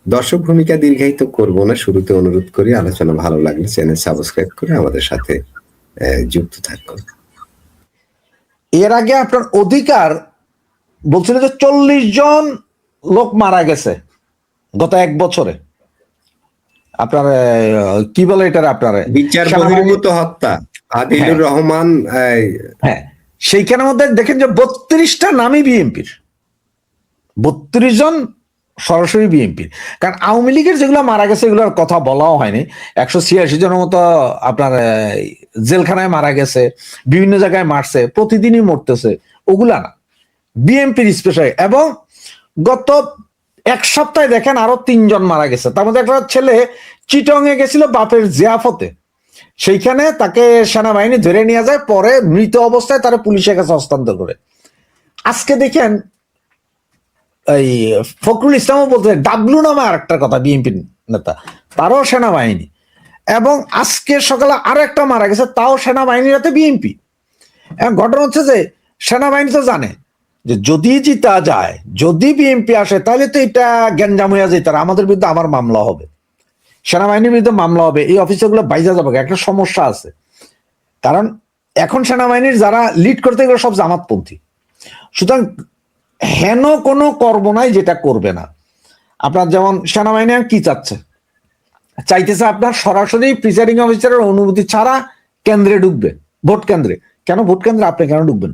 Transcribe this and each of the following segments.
দর্শক ভূমিকা দীর্ঘায়িত করব না, শুরুতে অনুরোধ করি আলোচনা ভালো লাগলে চ্যানেল সাবস্ক্রাইব করে আমাদের সাথে যুক্ত থাকুন। এর আগে আপনার অধিকার বলছিল যে 40 জন লোক মারা গেছে গত 1 বছরে। আপনার কি বলে এটার আপনার বিচার বহির্ভূত হত্যা আদিলুর রহমান, হ্যাঁ সেইখানের মধ্যে দেখেন যে 32টা নামই বিএনপির, 32 জন সরাসরি বিএনপির। কারণ আওয়ামী লীগের যেগুলো মারা গেছে এগুলোর কথা বলাও হয়নি। 186 জনের মতো আপনার জেলখানায় মারা গেছে, বিভিন্ন জায়গায় মারছে, প্রতিদিনই মরতেছে, ওগুলা না, বিএনপির স্পেশাল। এবং গত 1 সপ্তাহে দেখেন আরো 3 জন মারা গেছে। তার মধ্যে একটা ছেলে চিটং এ গেছিল বাপের জিয়াফতে, সেইখানে তাকে সেনাবাহিনী ধরে নিয়ে যায়, পরে মৃত অবস্থায় তারা পুলিশের কাছে হস্তান্তর করে। আজকে দেখেন এই ফখরুল ইসলামও বলতে ডাবলু নামে আরেকটা কথা, বিএনপি নেতা, তারও সেনাবাহিনী। এবং আজকে সকালে আরো একটা মারা গেছে, তাও সেনাবাহিনীর হাতে বিএনপি। ঘটনা হচ্ছে যে সেনাবাহিনী তো জানে যে যদি জিতা যায়, যদি বিএনপি আসে, তাহলে তো এটা গ্যাঞ্জাম হয়ে যেত, আমাদের বিরুদ্ধে আমার মামলা হবে, সেনাবাহিনীর বিরুদ্ধে মামলা হবে, এই অফিসারগুলো বাইজা যাবে। একটা সমস্যা আছে, কারণ এখন সেনাবাহিনীর যারা লিড করতে গেলে সব জামাতপন্থী। সুতরাং হেন কোনো কর্ম নাই যেটা করবে না। আপনার যেমন সেনাবাহিনী কি চাইতেছে আপনার সরাসরি প্রিসাইডিং অফিসারের অনুমতি ছাড়া কেন্দ্রে ঢুকবে, ভোট কেন্দ্রে। কেন ভোট কেন্দ্রে আপনি কেন ঢুকবেন?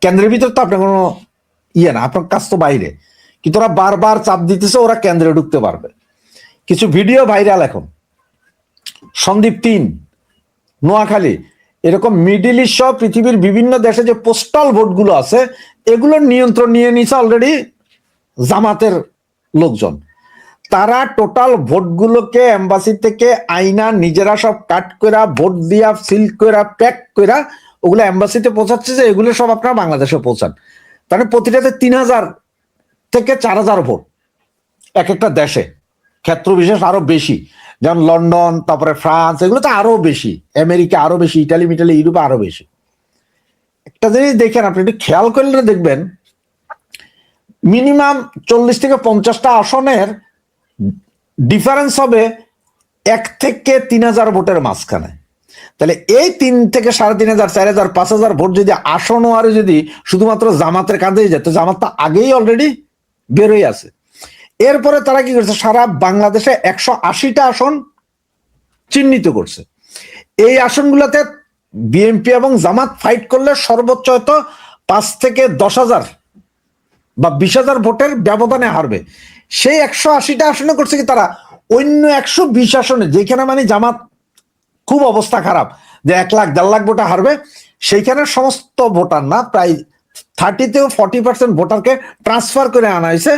কেন্দ্রের ভিতর তো আপনার কোনো ইয়ে না, আপনার কাজ তো বাইরে, কিন্তু ওরা বারবার চাপ দিতেছে ওরা কেন্দ্রে ঢুকতে পারবে। কিছু ভিডিও ভাইরাল এখন, সন্দীপ 3, নোয়াখালী, এরকম মিডিল ইস্ট সহ পৃথিবীর বিভিন্ন দেশে যে পোস্টাল ভোটগুলো আছে এগুলোর নিয়ন্ত্রণ নিয়ে নিছে অলরেডি জামাতের লোকজন। তারা টোটাল ভোটগুলোকে এম্বাসি থেকে আইনা নিজেরা সব কাট করে ভোট দিয়া সিল করে প্যাক করে ওগুলো এম্বাসিতে পৌঁছাচ্ছে, যে এগুলো সব আপনারা বাংলাদেশে পৌঁছান। তাহলে প্রতিটাতে 3000 থেকে 4000 ভোট এক একটা দেশে, ক্ষেত্র বিশেষ আরো বেশি, যেমন লন্ডন, তারপরে ফ্রান্স, এগুলো তো আরো বেশি, আমেরিকা আরো বেশি, ইটালি মিটালি ইউরোপে আরো বেশি। একটা জিনিস দেখেন, আপনি একটু খেয়াল করলে দেখবেন মিনিমাম 40 থেকে 50টা আসনের ডিফারেন্স হবে 1 থেকে 3000 ভোটের মাঝখানে। তাহলে এই 3 থেকে 3500, 4000, 5000 ভোট যদি আসন আর যদি শুধুমাত্র জামাতের কাঁধেই যেত, জামাত তো আগেই অলরেডি বেরোই আছে। এরপরে তারা কি করছে, সারা বাংলাদেশে 180টা আসন চিহ্নিত করছে। এই আসনগুলোতে বিএনপি এবং জামাত ফাইট করলে সর্বোচ্চ হয়তো 5 থেকে 10,000 বা 20,000 ভোটের ব্যবধানে হারবে। সেই 180টা আসনে করছে কি তারা অন্য 120 আসনে, যেখানে মানে জামাত খুব অবস্থা খারাপ, যে 1 লাখ 1.5 লাখ ভোটে হারবে, সেইখানে সমস্ত ভোটার না, প্রায় 30 থেকে 40% ভোটারকে ট্রান্সফার করে আনা হয়েছে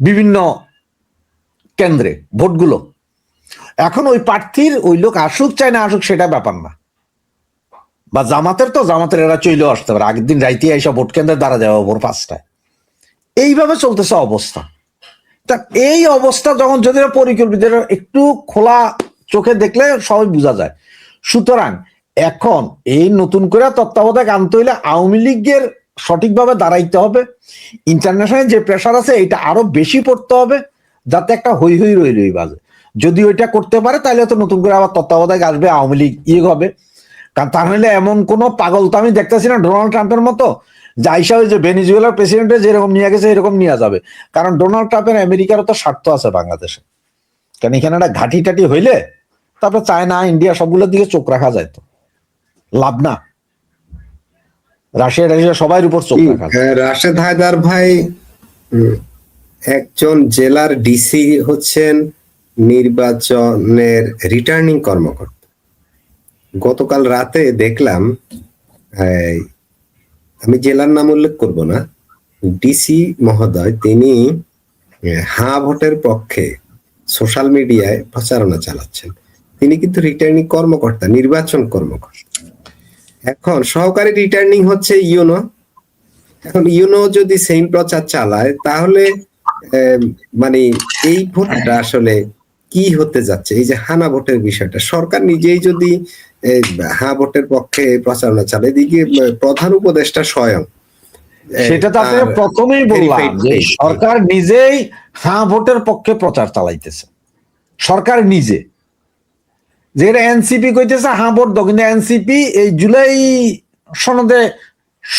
বিভিন্ন কেন্দ্রে ভোটগুলো। এখন ওই প্রার্থীর ওই লোক আসুক চাই না আসুক সেটা ব্যাপার না, বা জামাতের এরা চলেও আসতে পারে, আগের দিন রাইতে এইসব ভোট কেন্দ্রে দাঁড়া যাওয়া ভোর 5টায়। এইভাবে চলতেছে অবস্থা। তা এই অবস্থা যখন যদি পরিকল্পিত, একটু খোলা চোখে দেখলে সবাই বোঝা যায়। সুতরাং এখন এই নতুন করে তত্ত্বাবধায়ক আনতে হইলে আওয়ামী লীগের সঠিকভাবে দাঁড়াইতে হবে। ইন্টারন্যাশনাল যে প্রেশার আছে এটা আরো বেশি পড়তে হবে, যাতে একটা হই হই রই রই বাজে। যদি ওইটা করতে পারে তাহলে তো নতুন করে আবার তত্ত্বাবধায়ক আসবে, আওয়ামী লীগ হবে। কারণ তাহলে এমন কোন পাগল তো আমি দেখতেছি না ডোনাল্ড ট্রাম্পের মতো, যাইসা ওই যে ভেনিজুয়েলার প্রেসিডেন্টের যেরকম নিয়ে গেছে এরকম নিয়ে যাবে। কারণ ডোনাল্ড ট্রাম্পের আমেরিকারও তো স্বার্থ আছে বাংলাদেশে, কারণ এখানে একটা ঘাটি টাটি হইলে তারপরে চায়না, ইন্ডিয়া সবগুলোর দিকে চোখ রাখা যায়, তো লাভ না। রাশিয়া সবার উপর চোখ রাখা যায়। রাশেদ হায়দার ভাই একজন জেলার ডিসি হচ্ছেন নির্বাচনের রিটার্নিং কর্মকর্তা। গতকাল রাতে দেখলাম, আমি জেলার নাম উল্লেখ করব না, ডিসি মহোদয় তিনি হ্যাঁ ভোটের পক্ষে সোশ্যাল মিডিয়ায় প্রচারণা চালাচ্ছেন। তিনি কিন্তু রিটার্নিং কর্মকর্তা, নির্বাচন কর্মকর্তা। এখন সহকারী রিটার্নিং হচ্ছে ইউনো। এখন ইউনো যদি সেম প্রচার চালায় তাহলে মানে এই ভোটটা আসলে কি হতে যাচ্ছে? এই যে হানা ভোটের বিষয়টা, সরকার নিজেই যদি হ্যাঁ ভোটের পক্ষে প্রচারণা চালায়, এদিকে প্রধান উপদেষ্টা স্বয়ং সেটা তো আপনাকে তার প্রথমেই বললাম verified যে page। সরকার নিজেই হ্যাঁ ভোটের পক্ষে প্রচার চালাইতেছে, সরকার নিজে। যেটা এনসিপি কইতেছে হ্যাঁ ভোট দাও, কিন্তু এনসিপি এই জুলাই সনদে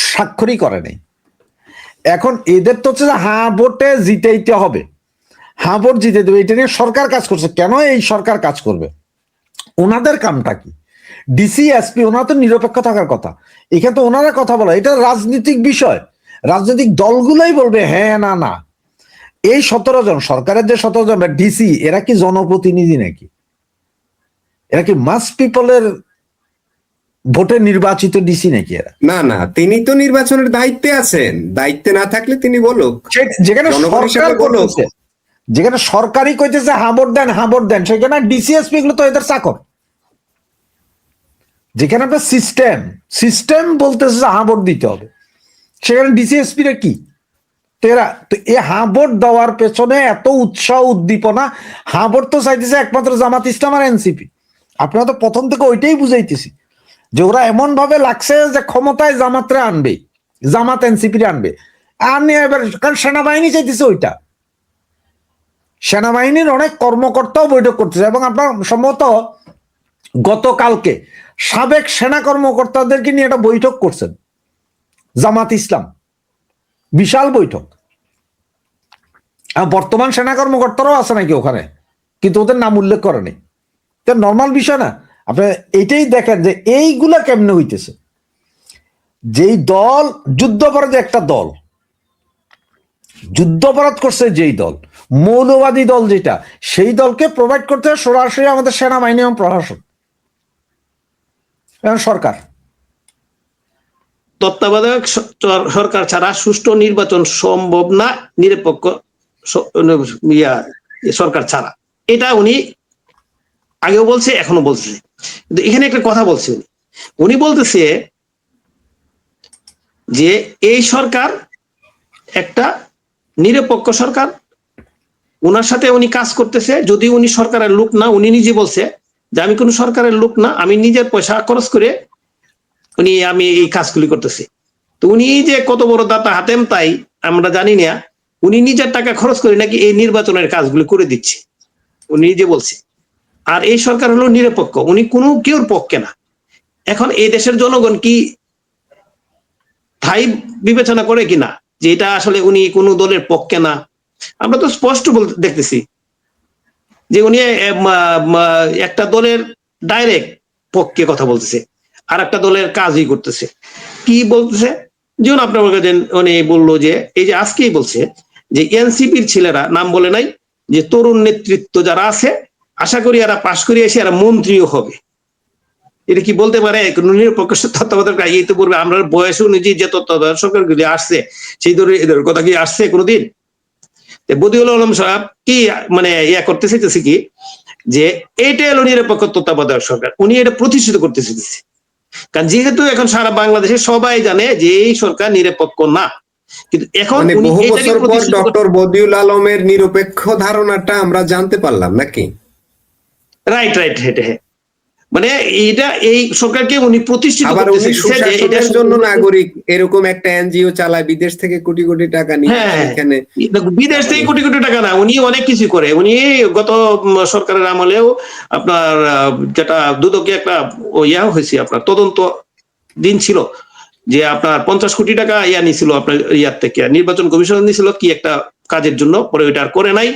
স্বাক্ষরই করে নাই। এখন এদের তো হচ্ছে যে হ্যাঁ ভোটে জিতেইতে হবে, হ্যাঁ ভোট জিতে দেবে, এটা নিয়ে সরকার কাজ করছে। কেন এই সরকার কাজ করবে? ওনাদের কামটা কি? ডিসি এসপি ওনারা তো নিরপেক্ষ থাকার কথা, এখানে তো ওনারা কথা বলা, এটা রাজনৈতিক বিষয়, রাজনৈতিক দলগুলোই বলবে হ্যাঁ না না। এই 17 জন সরকারের যে 17 জন ডিসি, এরা কি জনপ্রতিনিধি নাকি? এরা কি মাস পিপলের ভোটে নির্বাচিত ডিসি নাকি এরা? না না, তিনি তো নির্বাচনের দায়িত্বে আছেন, দায়িত্বে না থাকলে তিনি বলুক, যেখানে জনগণ সরকার হিসেবে বলুক। করতেছে, যেখানে সরকারই কইতেছে হ্যাঁ ভোট দেন হ্যাঁ ভোট দেন, সেখানে ডিসিএসপি গুলো তো এদের চাকর। যেখানে আপনার সিস্টেম সিস্টেম বলতেছে যে হ্যাঁ ভোট দিতে হবে, সেখানে ডিসিএসপি রা কি? তো এই হ্যাঁ ভোট দেওয়ার পেছনে এত উৎসাহ উদ্দীপনা, হ্যাঁ ভোট তো চাইতেছে একমাত্র জামাত ইসলাম আর এনসিপি। আপনারা তো প্রথম থেকে ওইটাই বুঝাইতেছি যে ওরা এমন ভাবে লাগছে যে ক্ষমতায় জামাতরে আনবে, জামাত এনসিপি আনবে। আর নিয়ে এবার কারণ সেনাবাহিনী চাইতেছে ওইটা, সেনাবাহিনীর অনেক কর্মকর্তাও বৈঠক করতেছে। এবং আপনার সম্ভবত গতকালকে সাবেক সেনা কর্মকর্তাদেরকে নিয়ে একটা বৈঠক করছেন জামাত ইসলাম, বিশাল বৈঠক। আর বর্তমান সেনা কর্মকর্তারাও আছে নাকি ওখানে, কিন্তু ওদের নাম উল্লেখ করে নেই। নর্মাল বিষয় না? আপনি এইটাই দেখেন যে এইগুলা কেমনে হইতেছে। যেই দল যুদ্ধাপরাধী, একটা দল যুদ্ধাপরাধ করছে, যেই দল মৌলবাদী দল যেটা, সেই দলকে প্রোভাইড করতে হয় সরাসরি আমাদের সেনাবাহিনী এবং প্রশাসন এবং সরকার। তত্ত্বাবধায়ক সরকার ছাড়া সুষ্ঠু নির্বাচন সম্ভব না, নিরপেক্ষ সরকার ছাড়া। এটা উনি আগেও বলছে, এখনো বলছে। কিন্তু এখানে একটা কথা বলছে উনি বলতেছে যে এই সরকার একটা নিরপেক্ষ সরকার, ওনার সাথে উনি কাজ করতেছে। যদি উনি সরকারের লোক না, উনি নিজে বলছে যে আমি কোন সরকারের লোক না, আমি নিজের পয়সা খরচ করে আমি এই কাজগুলি করতেছি। তো উনি যে কত বড় দাতা হাতেম তাই আমরা জানি না, উনি নিজের টাকা খরচ করে নাকি এই নির্বাচনের কাজগুলি করে দিচ্ছে, উনি নিজে বলছে। আর এই সরকার হলো নিরপেক্ষ, উনি কোনো কেউর পক্ষে না। এখন এই দেশের জনগণ কি তাই বিবেচনা করে কিনা যে এটা আসলে উনি কোনো দলের পক্ষে না? আমরা তো স্পষ্ট দেখতেছি যে উনি একটা দলের ডাইরেক্ট পক্ষে কথা বলতেছে, আর একটা দলের কাজই করতেছে। কি বলতেছে? যেমন আপনার উনি বললো যে এই যে আজকেই বলছে যে এনসিপির ছেলেরা, নাম বলে নাই, যে তরুণ নেতৃত্ব যারা আছে আশা করি এরা পাশ করে এসে এরা মন্ত্রীও হবে। এটা কি বলতে পারে নিরপেক্ষ তত্ত্বাবধায়ক? এই তো বলবে আমরা বয়স অনুযায়ী যে তত্ত্বাবধায়ক সরকারগুলি আসছে, সেই ধরনের এদের কথা কি আসছে কোনোদিন? বদিউল আলম সাহেব কি মানে ইয়া করতে চাইতেছে কি যে এটা হলো নিরপেক্ষ তত্ত্বাবধায়ক সরকার, উনি এটা প্রতিষ্ঠিত করতে চাইতেছে। কারণ যেহেতু এখন সারা বাংলাদেশে সবাই জানে যে এই সরকার নিরপেক্ষ না, কিন্তু এখন উনি বহু এটাকে বছর পর প্রতিষ্ঠিত ডক্টর বদিউল আলমের নিরপেক্ষ ধারণাটা আমরা জানতে পারলাম নাকি? রাইট রাইট, হ্যাঁ, মানে এটা এই সরকারকে উনি প্রতিষ্ঠিত আবার করতে উনি চাইতেছে যে এটা সুশাসনের জন্য নাগরিক এরকম একটা এনজিও চালায়, বিদেশ থেকে কোটি কোটি টাকা নিয়ে হ্যাঁ, এখানে। বিদেশ থেকে কোটি কোটি টাকা না, উনি অনেক কিছু করে। উনি গত সরকারের আমলেও আপনার যেটা দুদকে একটা ইয়া হয়েছে, আপনার তদন্ত দিন ছিল যে আপনার 50 কোটি টাকা ইয়া নিছিল আপনার ইয়ার থেকে, নির্বাচন কমিশন নিছিল কি একটা কাজের জন্য, পরে ওইটা আর করে নাই।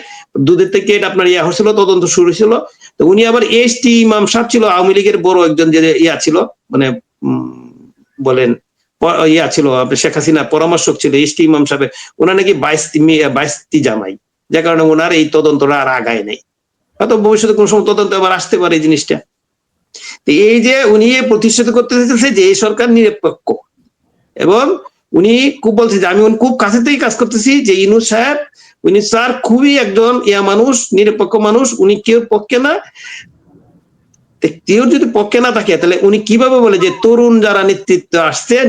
দুধের থেকে এটা আপনার ইয়া হয়েছিল, তদন্ত শুরু হয়েছিল। তো উনি আবার এসটি ইমাম সাহেব ছিল, আওয়ামী লীগের বড় একজন যে ইয়া ছিল, মানে বলেন ইয়া ছিল, শেখ হাসিনা পরামর্শক ছিল এসটি ইমাম সাহেব। ওনার নাকি 22টি জামাই, যার কারণে ওনার এই তদন্তটা আর আগায় নেই। হয়তো ভবিষ্যতে কোন সময় তদন্ত আবার আসতে পারে এই জিনিসটা। এই যে উনি প্রতিষ্ঠিত করতে চাইতেছে যে এই সরকার নিরপেক্ষ, এবং উনি খুব বলছে যে আমি খুব কাছে থেকেই কাজ করতেছি, যে ইউনূস সাহেব উনি স্যার খুবই একজন ইয়া মানুষ, নিরপেক্ষ মানুষ, উনি কেউ পক্ষে না। কেউ যদি পক্ষে না থাকে তাহলে উনি কিভাবে বলে যে তরুণ যারা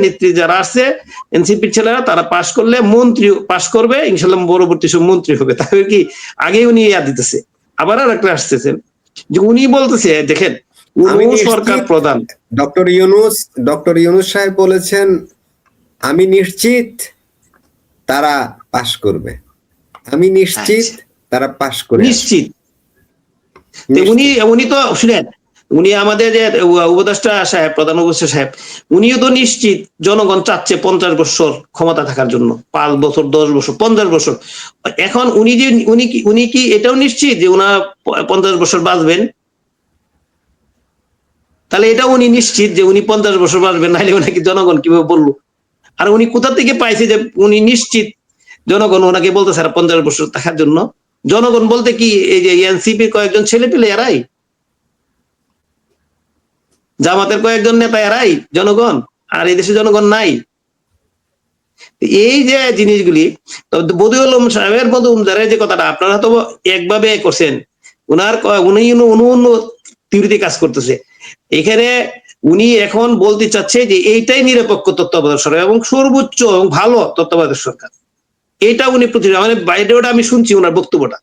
নেত্রী যারা আসছে এনসিপির ছেলেরা, তারা পাশ করলে মন্ত্রী পাশ করবে ইনশাল্লাহ, পরবর্তী সব মন্ত্রী হবে। তাহলে কি আগে উনি ইয়া দিতেছে। আবার আর একটা আসতেছেন যে উনি বলতেছে দেখেন উনি সরকার প্রধান। ডক্টর ইউনূস সাহেব বলেছেন আমি নিশ্চিত তারা পাশ করবে, আমি নিশ্চিত তারা পাশ করে আসবে। নিশ্চিত। উনি তো শুনেন, উনি আমাদের যে উপদেষ্টা সাহেব, প্রধান উপদেষ্টা সাহেব, উনিও তো নিশ্চিত জনগণ চাচ্ছে 50 বছর ক্ষমতা থাকার জন্য, 5 বছর 10 বছর 50 বছর। এখন উনি কি এটাও নিশ্চিত যে উনার 50 বছর বাঁচবেন? তাহলে এটা উনি নিশ্চিত যে উনি 50 বছর বাঁচবেন, নাহলে ওনাকে জনগণ কিভাবে বললো? আর উনি কোথা থেকে পাইছে যে উনি নিশ্চিত জনগণ ওনাকে বলতে স্যার 50 বছর থাকার জন্য? জনগণ বলতে কি এই যে এনসিপি কয়েকজন ছেলে পেলে এরাই, জামাতের কয়েকজন নেতা এরাই জনগণ, আর এই দেশে জনগণ নাই। এই যে জিনিসগুলি, বদিউল আলম সাহেবের যে কথাটা আপনারা তো একভাবে করছেন, উনি অন্য থিওরিতে কাজ করতেছে। এখানে উনি এখন বলতে চাচ্ছে যে এইটাই নিরপেক্ষ তত্ত্বাবধায়ক সরকার এবং সর্বোচ্চ এবং ভালো তত্ত্বাবধায়ক সরকার, এটা উনি প্রতিষ্ঠা, মানে বাইরেটা আমি শুনছি ওনার বক্তব্যটা।